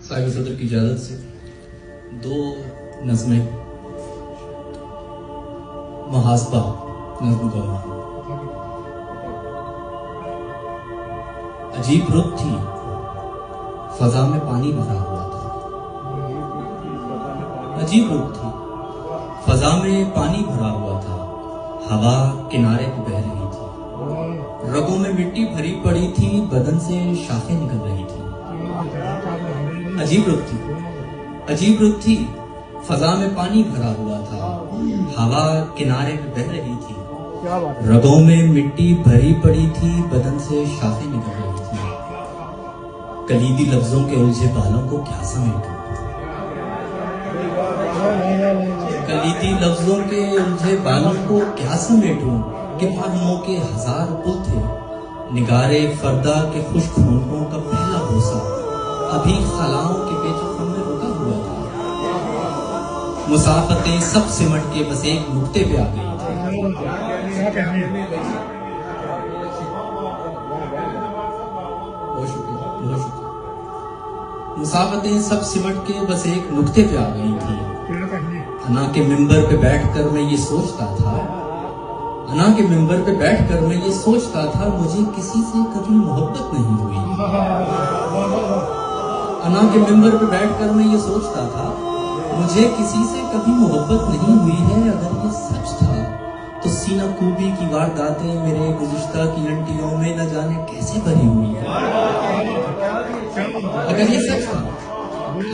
साहिब सदर की इजाजत से दो नज़में मुहासबा नज़्म गौना। अजीब रुत थी, फजा में पानी भरा हुआ था। अजीब रुत थी, फजा में पानी भरा हुआ था। हवा किनारे पे बह रही थी, रगों में मिट्टी भरी पड़ी थी, बदन से शाखें निकल रही थी। अजीब रुत थी, अजीब रुत थी, फजा में पानी भरा हुआ था। हवा किनारे पे बह रही थी, रगों में मिट्टी भरी पड़ी थी, बदन से शाखें निकल रही थी। कलीदी लफ्जों के उलझे बालों को क्या समेटूं, कलीदी लफ्जों के उलझे बालों को क्या समेटूं, कि मालूमों के हजार पुल थे। निगारे फरदा के खुश्क होंठों का पहला बोसा अभी खलाओं के बेजख्म में रुका हुआ था। मुसाफतें सब सिमट के बस एक नुक्ते पे आ गई थी। बहुत शुक्रिया, बहुत शुक्रिया। मुसाफतें सब सिमट के बस एक नुक्ते पे आ गई थी। अना के मिंबर पे बैठकर मैं ये सोचता था, अना के मिंबर पे बैठकर मैं ये सोचता था, मुझे किसी से कभी मोहब्बत नहीं हुई। अना के मिंबर पे बैठकर मैं ये सोचता था, मुझे किसी से कभी मोहब्बत नहीं हुई है। अगर ये सच था तो सीना कूबी की वारदातें मेरे गुज़िश्ता की अंटियों में न जाने कैसे भरी हुई है। अगर ये सच था,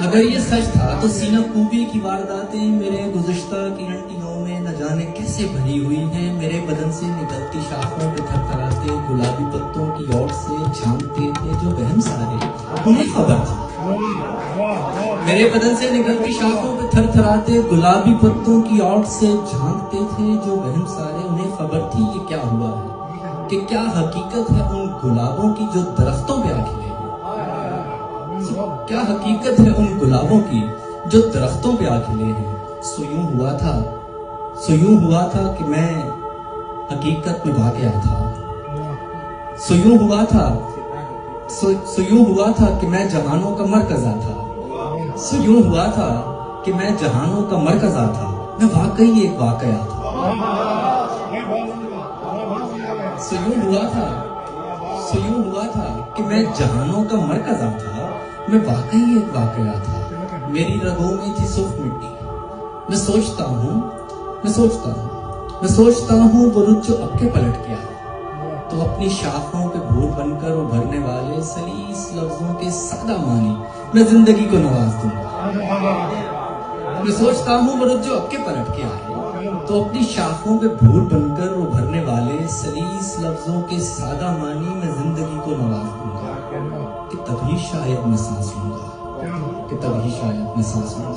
अगर ये सच था तो सीना कूबी की वारदातें मेरे गुज़िश्ता की अंटियों में न जाने कैसे भरी हुई हैं। मेरे बदन से निकलती शाखों पे थरथराते गुलाबी पत्तों की ओर से झांकते थे जो वहम सारे उन्हें खबर थी। मेरे बदन से निकलती शाखों पे थरथराते गुलाबी पत्तों की ओर से झांकते थे जो वहम सारे उन्हें खबर थी। ये क्या हुआ है कि क्या हकीकत है उन गुलाबों की जो दरख्तों पे आ खिले हैं। क्या हकीकत है उन गुलाबों की जो दरख्तों पे आ खिले हैं। सो यूं हुआ था कि मैं हकीकत में वाक़या था। सो यूं हुआ था कि मैं जहानों का मरकज़ा था। सो यूं हुआ था कि मैं जहानों का मरकज़ा था। मैं वाकई एक वाक़या था। सो यूं हुआ था कि मैं जहानों का मरकज़ा था। मैं वाकई एक वाक़या था। मेरी रगों में थी सुर्ख मिट्टी। मैं सोचता हूँ वो रुत जो अब के पलट गया तो अपनी शाखों पे भूर बनकर उभरने वाले सलीस लफ्जों के सादा मानी मैं जिंदगी को नवाज दूंगा। मैं सोचता हूँ वो रुत जो अब के पलट गया है तो अपनी शाखों पे भूर बनकर उभरने वाले सलीस लफ्जों के सादा मानी मैं जिंदगी को नवाज दूंगा। कि तभी शायद मैं सांस लूंगा, कि तभी शायद मैं सांस लूंगा।